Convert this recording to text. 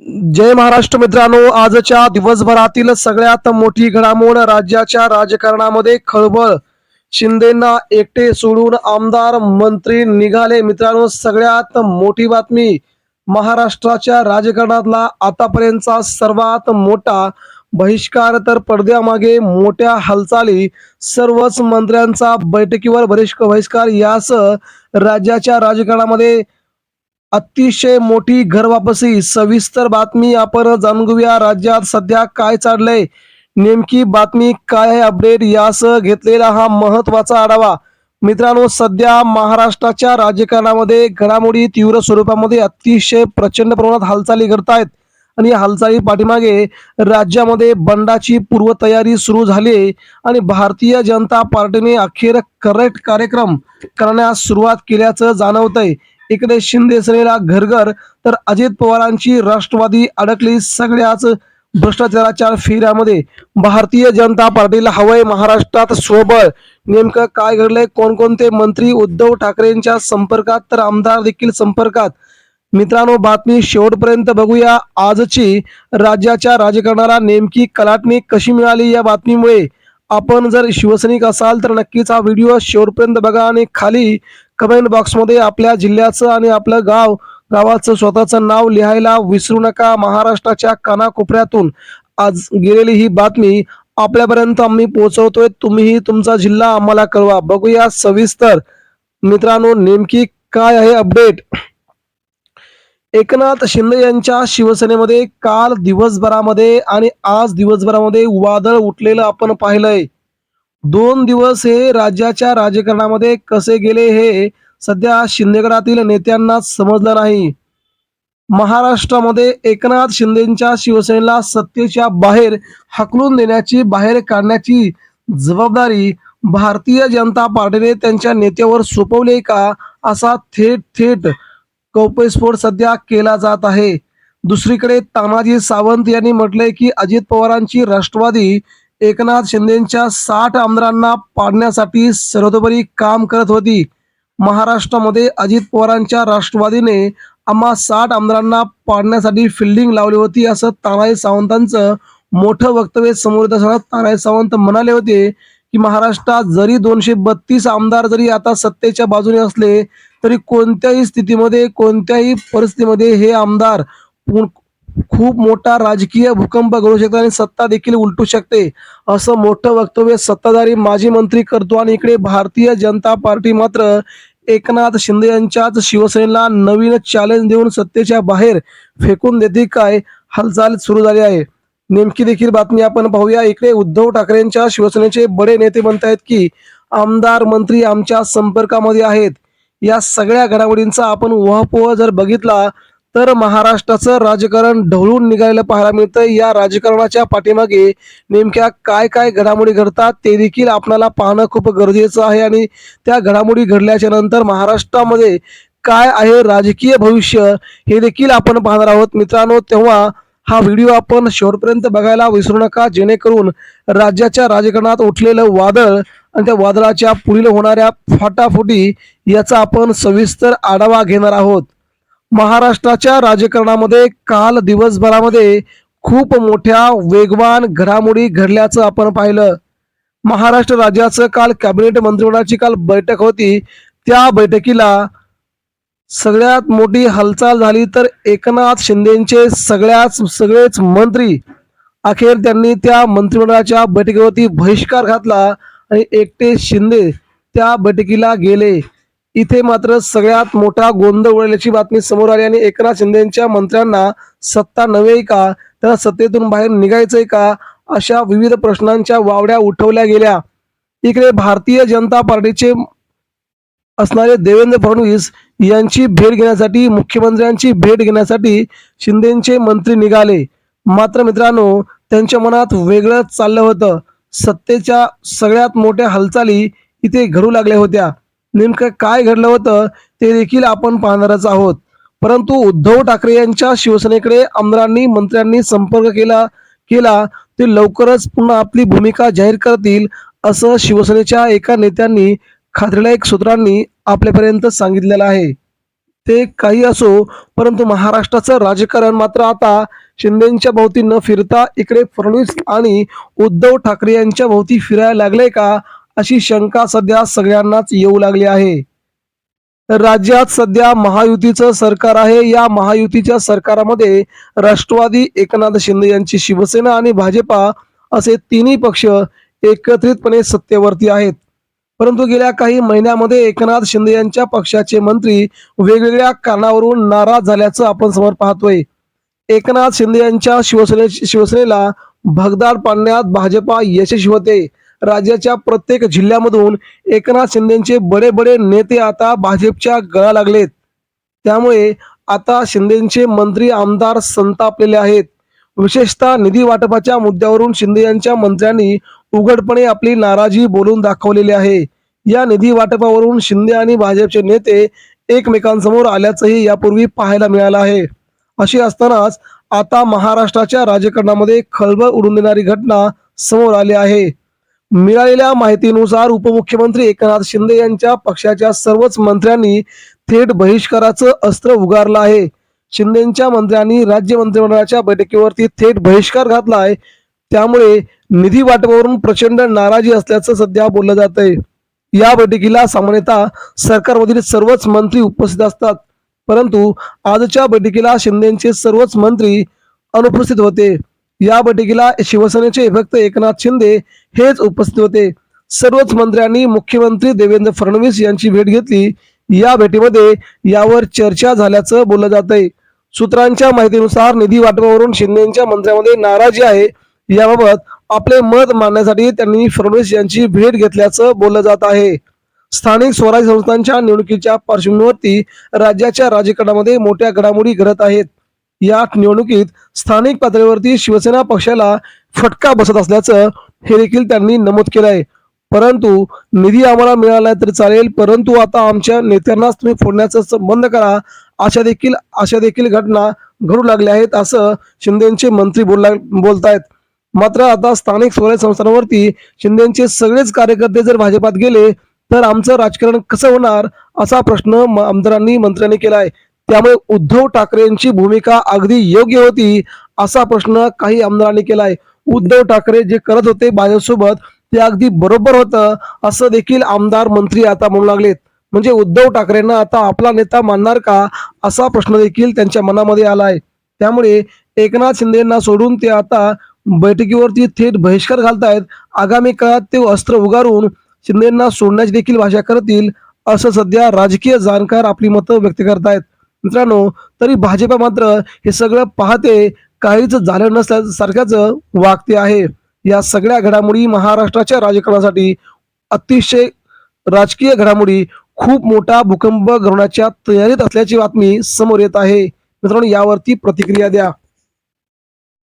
जय महाराष्ट्र मित्रांनो, आजच्या दिवसभरातील सगळ्यात मोठी घडामोड राज्याच्या राजकारणामध्ये खळबळ. शिंदेंना एकटे सोडून आमदार मंत्री निघाले. मित्रांनो, सगळ्यात मोठी बातमी, महाराष्ट्राच्या राजकारणातला आतापर्यंतचा सर्वात मोठा बहिष्कार तर पडद्यामागे मोठ्या हालचाली. सर्वच मंत्र्यांचा बैठकीवर बहिष्कार यासह राज्याच्या राजकारणामध्ये अतिशय मोठी घर वापसी. सविस्तर बातमी आपण जाणून घेऊया. राज्यात सध्या काय चाललंय, नेमकी बातमी काय आहे, अपडेट यासह घेतलेला हा महत्वाचा आढावा. मित्रांनो, सध्या महाराष्ट्राच्या राजकारणामध्ये घडामोडी तीव्र स्वरूपामध्ये अतिशय प्रचंड प्रमाणात हालचाली घडत आहेत आणि या हालचाली पाठीमागे राज्यामध्ये बंडाची पूर्वतयारी सुरू झाली आहे आणि भारतीय जनता पार्टीने अखेर करेक्ट कार्यक्रम करण्यास सुरुवात केल्याचं जाणवतंय. इकडे शिंदे सेनेला घरघर तर अजित पवारांची राष्ट्रवादी अडकली सगळ्याच भ्रष्टाचाराच्या फेऱ्यामध्ये. भारतीय जनता पार्टीला हवंय महाराष्ट्रात स्वबळ. नेमकं काय घडलंय, कोणकोणते मंत्री उद्धव ठाकरेंच्या संपर्कात तर आमदार देखील संपर्कात. मित्रांनो, बातमी शेवटपर्यंत बघूया. आजची राज्याच्या राजकारणाला नेमकी कलाटणी कशी मिळाली या बातमीमुळे. आपण जर शिवसैनिक असाल तर नक्कीच हा व्हिडिओ शेवटपर्यंत बघा आणि खाली कमेंट बॉक्समध्ये आपल्या जिल्ह्याचं आणि आपलं गावाचं स्वतःचं नाव लिहायला विसरू नका. महाराष्ट्राच्या कानाकोपऱ्यातून आज गेलेली ही बातमी आपल्यापर्यंत आम्ही पोहोचवतोय. तुम्हीही तुमचा जिल्हा आम्हाला कळवा. बघूया सविस्तर मित्रांनो नेमकी काय आहे अपडेट. एकनाथ शिंदे यांच्या शिवसेनेमध्ये काल दिवसभरामध्ये आणि आज दिवसभरामध्ये वादळ उठलेलं आपण पाहिलंय. 2 दिवस हे राज्याच्या राजकारणामध्ये कसे गेले हे सध्या शिंदेगडातील नेत्यांना समजलं नाही. महाराष्ट्रामध्ये एकनाथ शिंदेच्या शिवसेनेला सत्तेच्या बाहेर हाकलून देण्याची, बाहेर काढण्याची जबाबदारी भारतीय जनता पार्टीने त्यांच्या नेत्यावर सोपवली का, असा थेट गौप्यस्फोट सध्या केला जात आहे. दुसरीकडे तानाजी सावंत यांनी म्हटलंय की अजित पवारांची राष्ट्रवादी एकनाथ शिंदेच्या 60 आमदारांना पाडण्यासाठी सर्वतोपरी काम करत होती. महाराष्ट्रामध्ये अजित पवारांच्या राष्ट्रवादीने आम्हा 60 आमदारांना पाडण्यासाठी फिल्डिंग लावली होती, असं तानाजी सावंतांचं मोठं वक्तव्य समोर येत असताना तानाजी सावंत म्हणाले होते की महाराष्ट्रात जरी 232 आमदार जरी आता सत्तेच्या बाजूने असले तरी कोणत्याही स्थितीमध्ये, कोणत्याही परिस्थितीमध्ये हे आमदार खूप मोठा राजकीय भूकंप घडू शकतो आणि सत्ता देखील उलटू शकते, असं मोठं वक्तव्य सत्ताधारी माजी मंत्री करतो. आणि इकडे भारतीय जनता पार्टी मात्र एकनाथ शिंदे यांच्याच शिवसेनेला नवीन चॅलेंज देऊन सत्तेच्या बाहेर फेकून देते काय, हालचाल सुरू झाली आहे. नेमकी देखील बातमी आपण पाहूया. इकडे उद्धव ठाकरेंच्या शिवसेनेचे बडे नेते म्हणतायत की आमदार मंत्री आमच्या संपर्कामध्ये आहेत. या सगळ्या घडामोडींचा आपण उहापोह जर बघितला तर महाराष्ट्राचं राजकारण ढवळून निघालेलं पाहायला मिळतं. या राजकारणाच्या पाठीमागे नेमक्या काय काय घडामोडी घडतात ते देखील आपल्याला पाहणं खूप गरजेचं आहे आणि त्या घडामोडी घडल्याच्या नंतर महाराष्ट्रामध्ये काय आहे राजकीय भविष्य हे देखील आपण पाहणार आहोत. मित्रांनो, तेव्हा हा व्हिडिओ आपण शेवटपर्यंत बघायला विसरू नका, जेणेकरून राज्याच्या राजकारणात उठलेलं वादळ आणि त्या वादळाच्या पुढील होणाऱ्या फाटाफुटी याचा आपण सविस्तर आढावा घेणार आहोत. महाराष्ट्राच्या राजकारणामध्ये काल दिवसभरामध्ये खूप मोठ्या वेगवान घडामोडी घडल्याचं आपण पाहिलं. महाराष्ट्र राज्याचं काल कॅबिनेट मंत्रिमंडळाची काल बैठक होती. त्या बैठकीला सगळ्यात मोठी हालचाल झाली तर एकनाथ शिंदेचे सगळेच मंत्री अखेर त्यांनी त्या मंत्रिमंडळाच्या बैठकीवरती बहिष्कार घातला आणि एकटे शिंदे त्या बैठकीला गेले. इथे मात्र सगळ्यात मोठा गोंधळ उडल्याची बातमी समोर आली आणि एकनाथ शिंदेच्या मंत्र्यांना सत्ता नव्हे का, त्याला सत्तेतून बाहेर निघायचंय का, अशा विविध प्रश्नांच्या वावड्या उठवल्या गेल्या. इकडे भारतीय जनता पार्टीचे असणारे देवेंद्र फडणवीस यांची भेट घेण्यासाठी, मुख्यमंत्र्यांची भेट घेण्यासाठी शिंदेचे मंत्री निघाले. मात्र मित्रांनो, त्यांच्या मनात वेगळंच चाललं होतं. सत्तेच्या सगळ्यात मोठ्या हालचाली इथे घडू लागल्या होत्या. नेमकं काय घडलं होतं ते देखील आपण पाहणारच आहोत. परंतु उद्धव ठाकरे यांच्या शिवसेनेकडे आमदारांनी, मंत्र्यांनी संपर्क केला ते लवकरच पुन्हा आपली भूमिका जाहीर करतील, असं शिवसेनेच्या एका नेत्यांनी खात्रीलायक सूत्रांनी आपल्यापर्यंत सांगितलेलं आहे. ते काही असो, परंतु महाराष्ट्राचं राजकारण मात्र आता शिंदेच्या भोवती न फिरता इकडे फडणवीस आणि उद्धव ठाकरे यांच्या भोवती फिरायला लागले का, अशी शंका सध्या सगळ्यांनाच येऊ लागली आहे. राज्यात सध्या महायुतीचं सरकार आहे. या महायुतीच्या सरकारामध्ये राष्ट्रवादी, एकनाथ शिंदे यांची शिवसेना आणि भाजपा असे तिन्ही पक्ष एकत्रितपणे सत्तेवरती आहेत. परंतु गेल्या काही महिन्यामध्ये एकनाथ शिंदे यांच्या पक्षाचे मंत्री वेगवेगळ्या कारणावरून नाराज झाल्याचं आपण समोर पाहतोय. एकनाथ शिंदे यांच्या शिवसेनेला भगदाड पाडण्यात भाजपा यशस्वी होते. राज्याच्या प्रत्येक जिल्ह्यामधून एकनाथ शिंदेचे बडे बडे नेते आता भाजपच्या गळा लागलेत. त्यामुळे आता शिंदेचे मंत्री आमदार संतापलेले आहेत. विशेषतः निधी वाटपाच्या मुद्द्यावरून शिंदे यांच्या मंत्र्यांनी उघडपणे आपली नाराजी बोलून दाखवलेली आहे. या निधी वाटपावरून शिंदे आणि भाजपचे नेते एकमेकांसमोर आल्याचंही यापूर्वी पाहायला मिळालं आहे. अशी असतानाच आता महाराष्ट्राच्या राजकारणामध्ये खळबळ उडून देणारी घटना समोर आली आहे. मिळालेल्या माहितीनुसार उपमुख्यमंत्री एकनाथ शिंदे यांच्या पक्षाच्या सर्वच मंत्र्यांनी थेट बहिष्काराचं अस्त्र उगारलं आहे. शिंदेच्या मंत्र्यांनी राज्य मंत्रिमंडळाच्या बैठकीवरती थेट बहिष्कार घातलाय. त्यामुळे निधी वाटपावरून प्रचंड नाराजी असल्याचं सध्या बोललं जात आहे. या बैठकीला सामान्यतः सरकारमधील सर्वच मंत्री उपस्थित असतात, परंतु आजच्या बैठकीला शिंदेचे सर्वच मंत्री अनुपस्थित होते. या बैठकीला शिवसेनेचे फक्त एकनाथ शिंदे हेच उपस्थित होते. सर्वच मंत्र्यांनी मुख्यमंत्री देवेंद्र फडणवीस यांची भेट घेतली. या भेटीमध्ये यावर चर्चा झाल्याचं बोललं जात आहे. सूत्रांच्या माहितीनुसार निधी वाटपावरून शिंदेच्या मंत्र्यांमध्ये नाराजी आहे. याबाबत आपले मत मांडण्यासाठी त्यांनी फडणवीस यांची भेट घेतल्याचं बोललं जात आहे. स्थानिक स्वराज्य संस्थांच्या निवडणुकीच्या पार्श्वभूमीवरती राज्याच्या राजकारणामध्ये मोठ्या घडामोडी घडत आहेत. या निवडणुकीत स्थानिक पातळीवरती शिवसेना पक्षाला फटका बसत असल्याचं हे देखील त्यांनी नमूद केलं आहे. परंतु निधी आम्हाला मिळाला नाही तरी चालेल, परंतु आता आमच्या नेत्यांनाच तुम्ही फोडण्याचा बंद करा, अशा देखील घटना घडू लागल्या आहेत असं शिंदेचे मंत्री बोलतायत. मात्र आता स्थानिक स्वराज्य संस्थांवरती शिंदेचे सगळेच कार्यकर्ते जर भाजपात गेले तर आमचं राजकारण कसं होणार, असा प्रश्न आमदारांनी मंत्र्यांनी केलाय. त्यामुळे उद्धव ठाकरेंची भूमिका अगदी योग्य होती असा प्रश्न काही आमदारांनी केलाय. उद्धव ठाकरे जे करत होते भाजपसोबत ते अगदी बरोबर होतं असं देखील आमदार मंत्री आता म्हणू लागलेत. म्हणजे उद्धव ठाकरेंना आता आपला नेता मानणार का, असा प्रश्न देखील त्यांच्या मनामध्ये आलाय. त्यामुळे एकनाथ शिंदेना सोडून ते आता बैठकीवरती थेट बहिष्कार घालतायत. आगामी काळात ते अस्त्र उगारून शिंदेना सोडण्याची देखील भाषा करतील असं सध्या राजकीय जाणकार आपली मतं व्यक्त करतायत. मित्रांनो, तरी भाजपा मात्र हे सगळं पाहते काहीच झालं नसल्यासारख्याच वागते आहे. या सगळ्या घडामोडी महाराष्ट्राच्या राजकारणासाठी अतिशय राजकीय घडामोडी खूप मोठा भूकंप घडवण्याच्या तयारीत असल्याची बातमी समोर येत आहे. मित्रांनो, यावरती प्रतिक्रिया द्या.